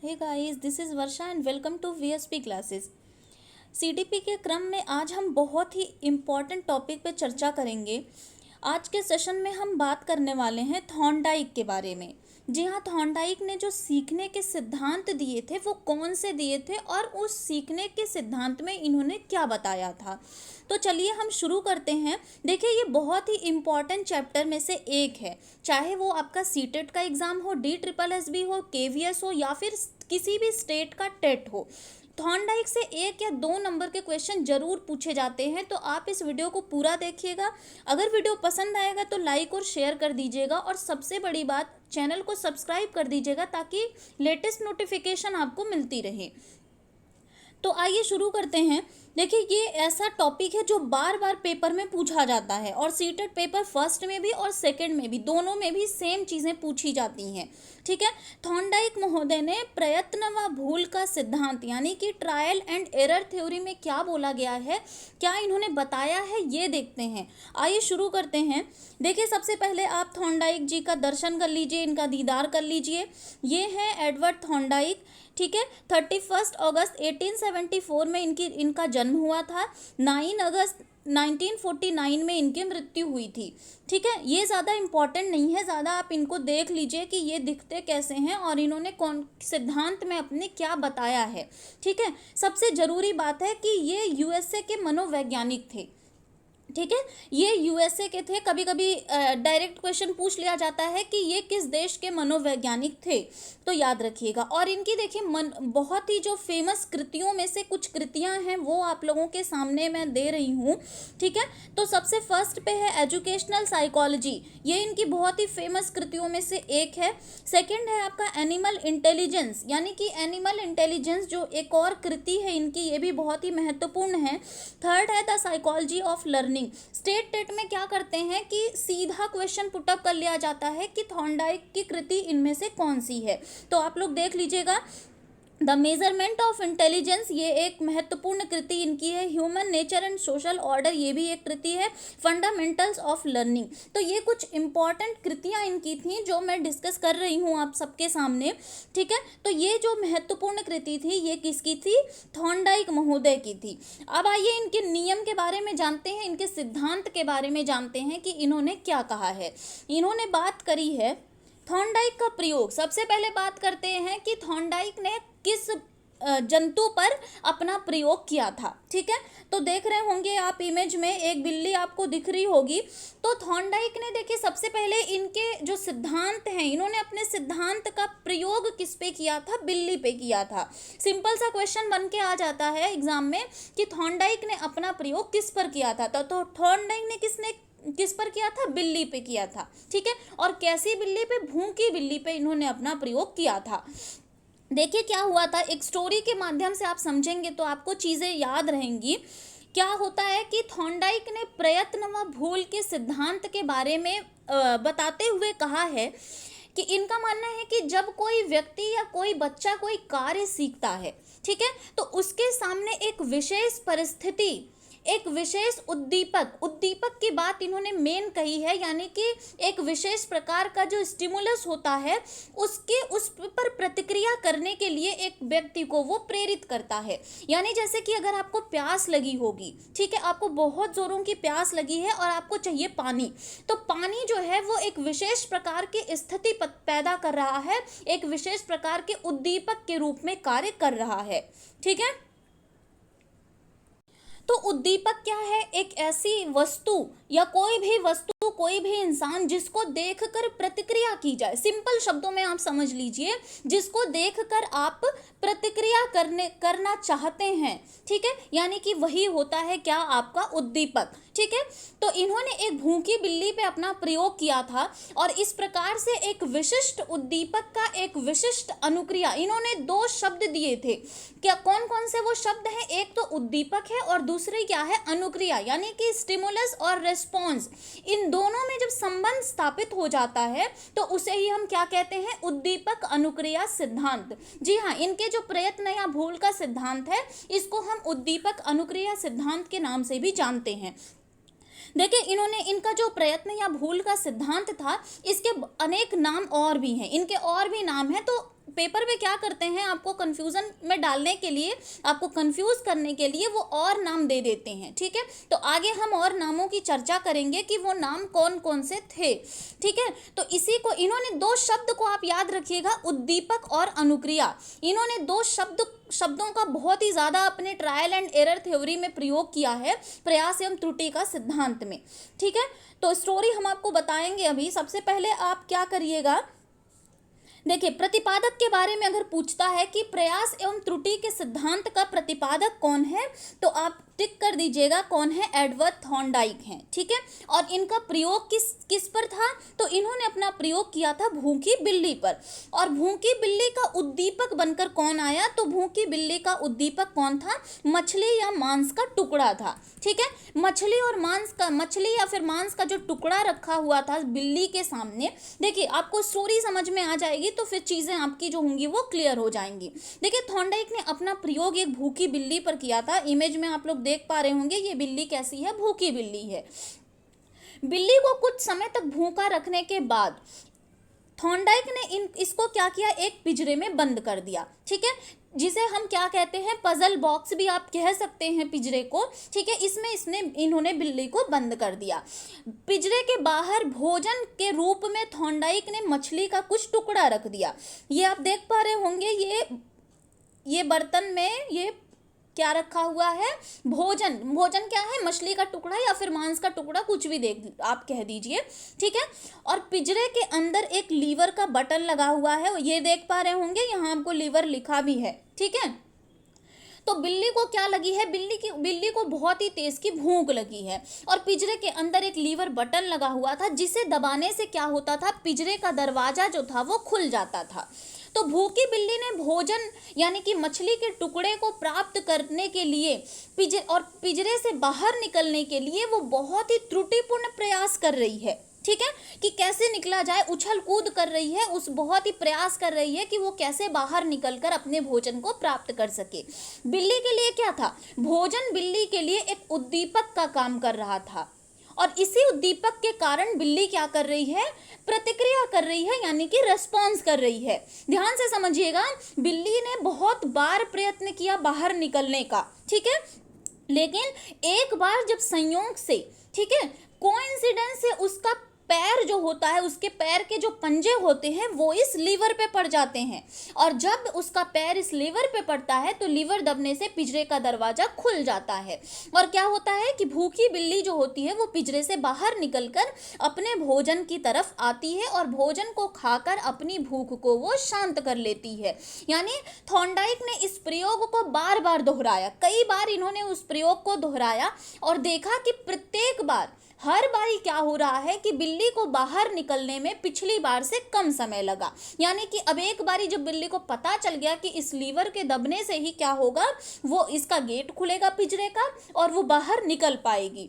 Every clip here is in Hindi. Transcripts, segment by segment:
Hey guys, this is Varsha and welcome to VSP classes. CTP के क्रम में आज हम बहुत ही इम्पॉर्टेंट टॉपिक पे चर्चा करेंगे। आज के सेशन में हम बात करने वाले हैं थॉर्नडाइक के बारे में। जी हाँ, थॉर्नडाइक ने जो सीखने के सिद्धांत दिए थे वो कौन से दिए थे और उस सीखने के सिद्धांत में इन्होंने क्या बताया था। तो चलिए हम शुरू करते हैं। देखिए, ये बहुत ही इम्पॉर्टेंट चैप्टर में से एक है, चाहे वो आपका सीटेट का एग्ज़ाम हो, DSSB हो, KVS हो या फिर किसी भी स्टेट का टेट हो। थॉर्नडाइक से 1 या 2 नंबर के क्वेश्चन जरूर पूछे जाते हैं, तो आप इस वीडियो को पूरा देखिएगा। अगर वीडियो पसंद आएगा तो लाइक और शेयर कर दीजिएगा, और सबसे बड़ी बात, चैनल को सब्सक्राइब कर दीजिएगा ताकि लेटेस्ट नोटिफिकेशन आपको मिलती रहे। तो आइए शुरू करते हैं। देखिए, ये ऐसा टॉपिक है जो बार बार पेपर में पूछा जाता है, और सीटेट पेपर फर्स्ट में भी और सेकंड में भी, दोनों में भी सेम चीज़ें पूछी जाती हैं। ठीक है। थॉर्नडाइक महोदय ने प्रयत्न व भूल का सिद्धांत यानी कि ट्रायल एंड एरर थ्योरी में क्या बोला गया है, क्या इन्होंने बताया है, ये देखते हैं। आइए शुरू करते हैं। देखिए, सबसे पहले आप थॉर्नडाइक जी का दर्शन कर लीजिए, इनका दीदार कर लीजिए। ये हैं एडवर्ड थॉर्नडाइक। ठीक है। 31 अगस्त 1874 में इनका जन्म हुआ था। 9 अगस्त 1949 में इनकी मृत्यु हुई थी। ठीक है। ये ज़्यादा इम्पॉर्टेंट नहीं है, ज़्यादा आप इनको देख लीजिए कि ये दिखते कैसे हैं और इन्होंने कौन सिद्धांत में अपने क्या बताया है। ठीक है। सबसे ज़रूरी बात है कि ये USA के मनोवैज्ञानिक थे। ठीक है। ये USA के थे। कभी कभी डायरेक्ट क्वेश्चन पूछ लिया जाता है कि ये किस देश के मनोवैज्ञानिक थे, तो याद रखिएगा। और इनकी देखिए बहुत ही जो फेमस कृतियों में से कुछ कृतियां हैं वो आप लोगों के सामने मैं दे रही हूँ। ठीक है। तो सबसे फर्स्ट पे है एजुकेशनल साइकोलॉजी, ये इनकी बहुत ही फेमस कृतियों में से एक है। सेकेंड है आपका एनिमल इंटेलिजेंस, यानी कि एनिमल इंटेलिजेंस जो एक और कृति है इनकी, ये भी बहुत ही महत्वपूर्ण है। थर्ड है the psychology of learning. State TET में क्या करते हैं कि सीधा क्वेश्चन पुटअप कर लिया जाता है कि थॉर्नडाइक की कृति इनमें से कौन सी है, तो आप लोग देख लीजिएगा। द मेजरमेंट ऑफ इंटेलिजेंस, ये एक महत्वपूर्ण कृति इनकी है। Human nature and social order, ये भी एक कृति है। फंडामेंटल्स ऑफ लर्निंग, तो ये कुछ इंपॉर्टेंट कृतियां इनकी थी जो मैं डिस्कस कर रही हूँ आप सबके सामने। ठीक है। तो ये जो महत्वपूर्ण कृति थी ये किसकी थी? थॉर्नडाइक महोदय की थी। अब आइए इनके नियम के बारे में जानते हैं, इनके सिद्धांत के बारे में जानते हैं कि इन्होंने क्या कहा है। इन्होंने बात करी है थॉर्नडाइक का प्रयोग। सबसे पहले बात करते हैं कि थॉर्नडाइक ने किस जंतु पर अपना प्रयोग किया था। ठीक है। तो देख रहे होंगे आप इमेज में, एक बिल्ली आपको दिख रही होगी। तो थॉर्नडाइक ने देखिए सबसे पहले इनके जो सिद्धांत हैं, इन्होंने अपने सिद्धांत का प्रयोग किस पे किया था? बिल्ली पे किया था। सिंपल सा क्वेश्चन बन के आ जाता है एग्जाम में कि थॉर्नडाइक ने अपना प्रयोग किस पर किया था। तो थॉर्नडाइक ने किस पर किया था? बिल्ली पे किया था। ठीक है। और कैसी बिल्ली पे? भूखी बिल्ली पे इन्होंने अपना प्रयोग किया था। देखिए क्या हुआ था, एक स्टोरी के माध्यम से आप समझेंगे तो आपको चीज़ें याद रहेंगी। क्या होता है कि थॉर्नडाइक ने प्रयत्न व भूल के सिद्धांत के बारे में बताते हुए कहा है कि इनका मानना है कि जब कोई व्यक्ति या कोई बच्चा कोई कार्य सीखता है, ठीक है, तो उसके सामने एक विशेष परिस्थिति, एक विशेष उद्दीपक की बात इन्होंने मेन कही है, यानी कि एक विशेष प्रकार का जो स्टिमुलस होता है उस पर प्रतिक्रिया करने के लिए एक व्यक्ति को वो प्रेरित करता है। यानी जैसे कि अगर आपको प्यास लगी होगी, ठीक है, आपको बहुत जोरों की प्यास लगी है और आपको चाहिए पानी, तो पानी जो है वो एक विशेष प्रकार की स्थिति पैदा कर रहा है, एक विशेष प्रकार के उद्दीपक के रूप में कार्य कर रहा है। ठीक है। तो उद्दीपक क्या है? एक ऐसी वस्तु या कोई भी वस्तु, कोई भी इंसान जिसको देखकर प्रतिक्रिया की जाए। सिंपल शब्दों में आप समझ लीजिए, जिसको देखकर आप प्रतिक्रिया करना चाहते हैं। ठीक है। यानी कि वही होता है क्या? आपका उद्दीपक। ठीक है। तो इन्होंने एक भूखी बिल्ली पे अपना प्रयोग किया था, और इस प्रकार से एक विशिष्ट उद्दीपक का एक विशिष्ट अनुक्रिया, इन्होंने 2 शब्द दिए थे। क्या कौन कौन से वो शब्द हैं? एक तो उद्दीपक है और दूसरी क्या है? अनुक्रिया, यानी कि स्टिमुलस और रेस्पॉन्स। इन दोनों में जब संबंध स्थापित हो जाता है तो उसे ही हम क्या कहते हैं? उद्दीपक अनुक्रिया सिद्धांत। जी हाँ, इनके जो प्रयत्न या भूल का सिद्धांत है इसको हम उद्दीपक अनुक्रिया सिद्धांत के नाम से भी जानते हैं। देखिए, इन्होंने इनका जो प्रयत्न या भूल का सिद्धांत था, इसके अनेक नाम और भी हैं, इनके और भी नाम हैं। तो पेपर में क्या करते हैं, आपको कंफ्यूजन में डालने के लिए, आपको कंफ्यूज करने के लिए वो और नाम दे देते हैं, ठीक है। तो आगे हम और नामों की चर्चा करेंगे कि वो नाम कौन कौन से थे, ठीक है। तो इसी को इन्होंने दो शब्द को आप याद रखिएगा, उद्दीपक और अनुक्रिया। इन्होंने दो शब्दों का बहुत ही ज़्यादा अपने ट्रायल एंड एरर थ्योरी में प्रयोग किया है, प्रयास एवं त्रुटि का सिद्धांत में, ठीक है। तो स्टोरी हम आपको बताएंगे अभी। सबसे पहले आप क्या करिएगा, देखिए, प्रतिपादक के बारे में अगर पूछता है कि प्रयास एवं त्रुटि के सिद्धांत का प्रतिपादक कौन है, तो आप टिक कर दीजिएगा कौन है, एडवर्ड थॉर्नडाइक हैं, ठीक है। और इनका प्रयोग किस पर था, तो इन्होंने अपना प्रयोग किया था भूखी बिल्ली पर। और भूखी बिल्ली का उद्दीपक बनकर कौन आया, तो भूखी बिल्ली का उद्दीपक कौन था, मछली या मांस का टुकड़ा था, ठीक है। मछली या फिर मांस का जो टुकड़ा रखा हुआ था बिल्ली के सामने, देखिए आपको स्टोरी समझ में आ जाएगी तो फिर चीजें आपकी जो होंगी वो क्लियर हो जाएंगी। देखिए, थॉर्नडाइक ने अपना प्रयोग एक भूखी बिल्ली पर किया था। इमेज में आप लोग देख पा रहे होंगे, ये बिल्ली कैसी है, भूखी बिल्ली है। बिल्ली को कुछ समय तक भूखा रखने के बाद थॉर्नडाइक ने इसको क्या किया, एक पिंजरे में बंद कर दिया, ठीक है, जिसे हम क्या कहते हैं, पजल बॉक्स भी आप कह सकते हैं पिंजरे को, ठीक है। इसमें इन्होंने बिल्ली को बंद कर दिया। पिंजरे के बाहर भोजन के रूप में थॉर्नडाइक ने मछली का कुछ टुकड़ा रख दिया। ये आप देख पा रहे होंगे, ये बर्तन में ये क्या रखा हुआ है, भोजन क्या है, मछली का टुकड़ा या फिर मांस का टुकड़ा, कुछ भी देख आप कह दीजिए, ठीक है। और पिंजरे के अंदर एक लीवर का बटन लगा हुआ है, ये देख पा रहे होंगे, यहाँ आपको लीवर लिखा भी है, ठीक है। तो बिल्ली को क्या लगी है, बिल्ली को बहुत ही तेज की भूख लगी है, और पिंजरे के अंदर एक लीवर बटन लगा हुआ था, जिसे दबाने से क्या होता था, पिंजरे का दरवाजा जो था वो खुल जाता था। तो भूखी बिल्ली ने भोजन यानी कि मछली के टुकड़े को प्राप्त करने के लिए पिंजरे से बाहर निकलने के लिए वो बहुत ही त्रुटिपूर्ण प्रयास कर रही है, ठीक है, कि कैसे निकला जाए, उछल कूद कर रही है, बहुत ही प्रयास कर रही है कि वो कैसे बाहर निकलकर अपने भोजन को प्राप्त कर सके। बिल्ली के लिए क्या था, भोजन बिल्ली के लिए एक उद्दीपक का काम कर रहा था, और इसी उद्दीपक के कारण बिल्ली क्या कर रही है, प्रतिक्रिया कर रही है, यानी कि रेस्पॉन्स कर रही है। ध्यान से समझिएगा, बिल्ली ने बहुत बार प्रयत्न किया बाहर निकलने का, ठीक है, लेकिन एक बार जब संयोग से, ठीक है, कोइंसिडेंस से उसका पैर जो होता है, उसके पैर के जो पंजे होते हैं वो इस लीवर पे पड़ जाते हैं, और जब उसका पैर इस लीवर पे पड़ता है तो लीवर दबने से पिंजरे का दरवाजा खुल जाता है, और क्या होता है कि भूखी बिल्ली जो होती है वो पिंजरे से बाहर निकलकर अपने भोजन की तरफ आती है, और भोजन को खाकर अपनी भूख को वो शांत कर लेती है। यानी थॉर्नडाइक ने इस प्रयोग को बार बार दोहराया, कई बार इन्होंने उस प्रयोग को दोहराया, और देखा कि प्रत्येक बार, हर बारी क्या हो रहा है कि बिल्ली को बाहर निकलने में पिछली बार से कम समय लगा। यानी कि अब एक बारी जब बिल्ली को पता चल गया कि इस लीवर के दबने से ही क्या होगा, वो इसका गेट खुलेगा पिंजरे का और वो बाहर निकल पाएगी।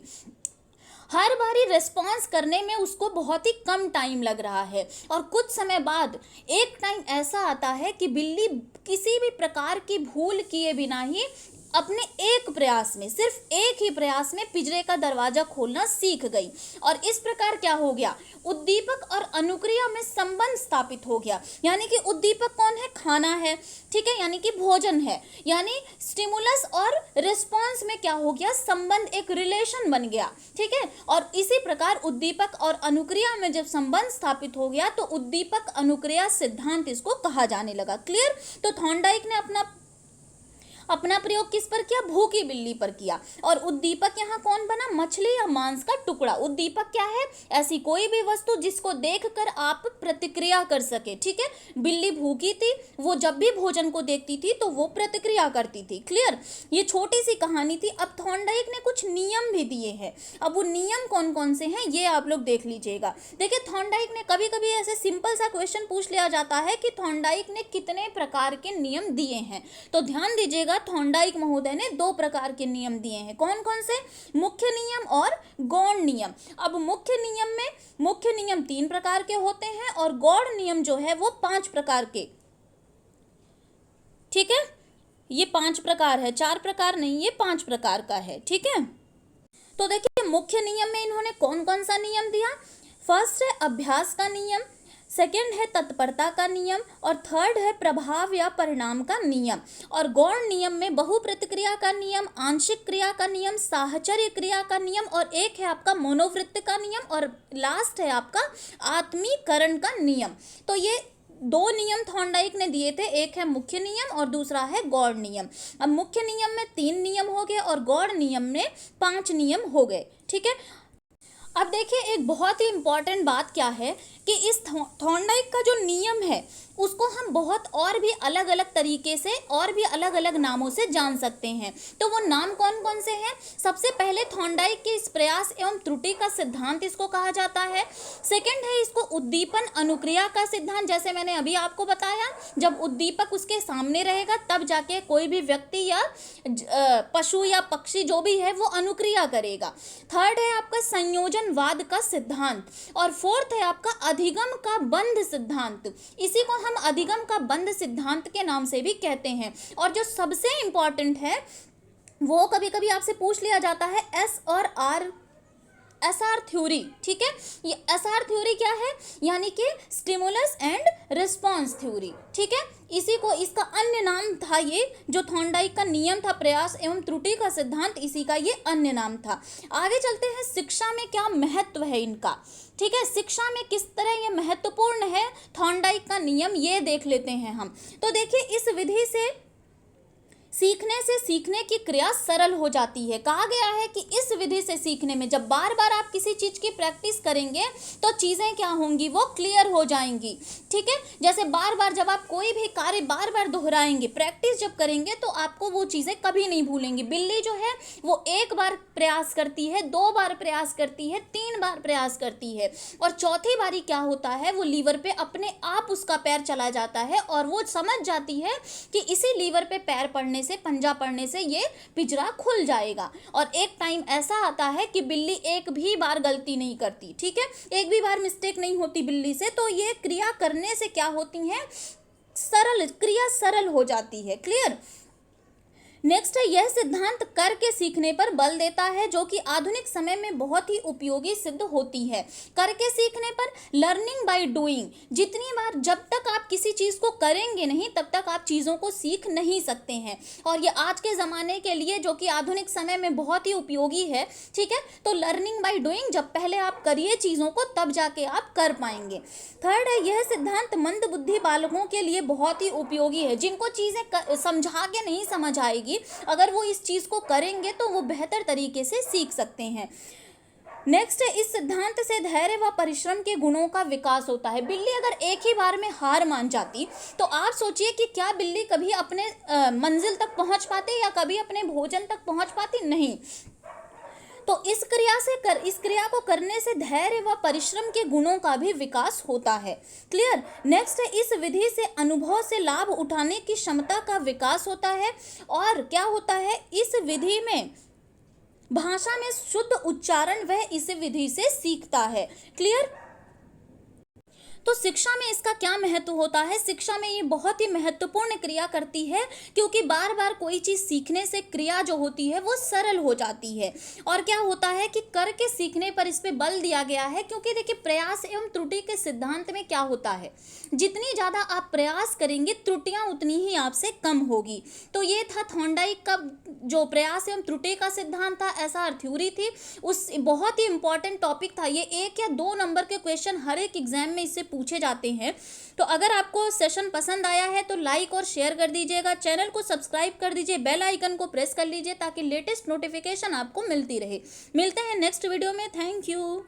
हर बारी रिस्पॉन्स करने में उसको बहुत ही कम टाइम लग रहा है, और कुछ समय बाद एक टाइम ऐसा आता है कि बिल्ली किसी भी प्रकार की भूल किए बिना ही अपने एक प्रयास में, सिर्फ एक ही प्रयास में पिंजरे का दरवाजा खोलना सीख गई, और इस प्रकार क्या हो गया, उद्दीपक और अनुक्रिया में संबंध स्थापित हो गया। यानी कि उद्दीपक कौन है, खाना है, ठीक है, यानी कि भोजन है, यानी स्टिमुलस और रिस्पॉन्स में क्या हो गया, संबंध, एक रिलेशन बन गया, ठीक है। और इसी प्रकार उद्दीपक और अनुक्रिया में जब संबंध स्थापित हो गया तो उद्दीपक अनुक्रिया सिद्धांत इसको कहा जाने लगा। क्लियर। तो थॉर्नडाइक ने अपना प्रयोग किस पर किया, भूखी बिल्ली पर किया, और उद्दीपक यहाँ कौन बना, मछली या मांस का टुकड़ा। उद्दीपक क्या है, ऐसी कोई भी वस्तु जिसको देखकर आप प्रतिक्रिया कर सके, ठीक है। बिल्ली भूखी थी, वो जब भी भोजन को देखती थी तो वो प्रतिक्रिया करती थी। क्लियर। ये छोटी सी कहानी थी। अब थॉर्नडाइक ने कुछ नियम भी दिए हैं, अब वो नियम कौन कौन से हैं ये आप लोग देख लीजिएगा। देखिए, थॉर्नडाइक ने कभी कभी ऐसे सिंपल सा क्वेश्चन पूछ लिया जाता है कि थॉर्नडाइक ने कितने प्रकार के नियम दिए हैं, तो ध्यान दीजिएगा, थॉर्नडाइक महोदय ने 2 प्रकार के नियम दिए हैं। कौन कौन से, मुख्य नियम और गौण नियम। अब मुख्य नियम 3 प्रकार के होते हैं, और गौण नियम जो है वो 5 प्रकार के, ठीक है, ये 5 प्रकार है, 4 प्रकार नहीं, ये 5 प्रकार का है, ठीक है। तो देखिए, मुख्य नियम में इन्होंने कौन कौन सा नियम दिया। फर्स्ट है अभ्यास का नियम, सेकंड है तत्परता का नियम और थर्ड है प्रभाव या परिणाम का नियम। और गौण नियम में बहुप्रतिक्रिया का नियम, आंशिक क्रिया का नियम, साहचर्य क्रिया का नियम और एक है आपका मनोवृत्ति का नियम और लास्ट है आपका आत्मीकरण का नियम। तो ये दो नियम थॉर्नडाइक ने दिए थे, एक है मुख्य नियम और दूसरा है गौण नियम। अब मुख्य नियम में 3 नियम हो गए और गौण नियम में 5 नियम हो गए। ठीक है, अब देखिए एक बहुत ही इंपॉर्टेंट बात क्या है कि इस थॉर्नडाइक का जो नियम है उसको हम बहुत और भी अलग अलग तरीके से और भी अलग अलग नामों से जान सकते हैं। तो वो नाम कौन कौन से हैं? सबसे पहले थॉर्नडाइक के इस प्रयास एवं त्रुटि का सिद्धांत इसको कहा जाता है। सेकंड है इसको उद्दीपन अनुक्रिया का सिद्धांत, जैसे मैंने अभी आपको बताया, जब उद्दीपक उसके सामने रहेगा तब जाके कोई भी व्यक्ति या पशु या पक्षी जो भी है वो अनुक्रिया करेगा। थर्ड है आपका संयोजनवाद का सिद्धांत और फोर्थ है आपका अधिगम का बंध सिद्धांत। इसी को हम अधिगम का बंध सिद्धांत के नाम से भी कहते हैं। और जो सबसे इंपॉर्टेंट है वो कभी कभी आपसे पूछ लिया जाता है एस आर थ्योरी। ठीक है, ये एस आर थ्योरी क्या है? यानी कि स्टिमुलस एंड रिस्पॉन्स थ्योरी। ठीक है, इसी को इसका अन्य नाम था, ये जो थॉर्नडाइक का नियम था प्रयास एवं त्रुटि का सिद्धांत, इसी का ये अन्य नाम था। आगे चलते हैं, शिक्षा में क्या महत्व है इनका। ठीक है, शिक्षा में किस तरह ये महत्वपूर्ण है थॉर्नडाइक का नियम, ये देख लेते हैं हम। तो देखिए इस विधि से सीखने की क्रिया सरल हो जाती है। कहा गया है कि इस विधि से सीखने में जब बार बार आप किसी चीज की प्रैक्टिस करेंगे तो चीजें क्या होंगी, वो क्लियर हो जाएंगी। ठीक है, जैसे बार बार जब आप कोई भी कार्य बार बार दोहराएंगे, प्रैक्टिस जब करेंगे तो आपको वो चीजें कभी नहीं भूलेंगी। बिल्ली जो है वो 1 बार प्रयास करती है, 2 बार प्रयास करती है, 3 बार प्रयास करती है और चौथी बारी क्या होता है, वो लीवर पे अपने आप उसका पैर चला जाता है और वो समझ जाती है कि इसी लीवर पे पैर पड़ने से, पंजा पड़ने से ये पिंजरा खुल जाएगा। और एक टाइम ऐसा आता है कि बिल्ली एक भी बार गलती नहीं करती। ठीक है, एक भी बार मिस्टेक नहीं होती बिल्ली से। तो ये क्रिया करने से क्या होती है, क्रिया सरल हो जाती है। क्लियर। नेक्स्ट है, यह सिद्धांत करके सीखने पर बल देता है जो कि आधुनिक समय में बहुत ही उपयोगी सिद्ध होती है। करके सीखने पर, लर्निंग बाय डूइंग, जितनी बार जब तक आप किसी चीज़ को करेंगे नहीं तब तक आप चीज़ों को सीख नहीं सकते हैं। और ये आज के ज़माने के लिए जो कि आधुनिक समय में बहुत ही उपयोगी है। ठीक है, तो लर्निंग बाय डूइंग, जब पहले आप करिए चीज़ों को तब जाके आप कर पाएंगे। थर्ड है, यह सिद्धांत मंद बुद्धि बालकों के लिए बहुत ही उपयोगी है। जिनको चीज़ें समझा के नहीं समझ आएगी, अगर वो इस चीज को करेंगे तो वो बेहतर तरीके से सीख सकते हैं। नेक्स्ट है, इस सिद्धांत से धैर्य व परिश्रम के गुणों का विकास होता है। बिल्ली अगर एक ही बार में हार मान जाती तो आप सोचिए कि क्या बिल्ली कभी अपने मंजिल तक पहुंच पाती या कभी अपने भोजन तक पहुंच पाती? नहीं। तो इस क्रिया को करने से धैर्य व परिश्रम के गुणों का भी विकास होता है। क्लियर। नेक्स्ट है, इस विधि से अनुभव से लाभ उठाने की क्षमता का विकास होता है। और क्या होता है, इस विधि में भाषा में शुद्ध उच्चारण वह इस विधि से सीखता है। क्लियर। तो शिक्षा में इसका क्या महत्व होता है? शिक्षा में ये बहुत ही महत्वपूर्ण क्रिया करती है क्योंकि बार बार कोई चीज़ सीखने से क्रिया जो होती है वो सरल हो जाती है। और क्या होता है कि करके सीखने पर इस पे बल दिया गया है क्योंकि देखिए प्रयास एवं त्रुटि के सिद्धांत में क्या होता है, जितनी ज़्यादा आप प्रयास करेंगे त्रुटियाँ उतनी ही आपसे कम होगी। तो ये था थॉर्नडाइक का जो प्रयास एवं त्रुटि का सिद्धांत था, ऐसा थ्योरी थी। उस बहुत ही इंपॉर्टेंट टॉपिक था ये। 1 या 2 नंबर के क्वेश्चन हर एक एग्जाम में इससे पूछे जाते हैं। तो अगर आपको सेशन पसंद आया है तो लाइक और शेयर कर दीजिएगा, चैनल को सब्सक्राइब कर दीजिए, बेल आइकन को प्रेस कर लीजिए ताकि लेटेस्ट नोटिफिकेशन आपको मिलती रहे। मिलते हैं नेक्स्ट वीडियो में। Thank you.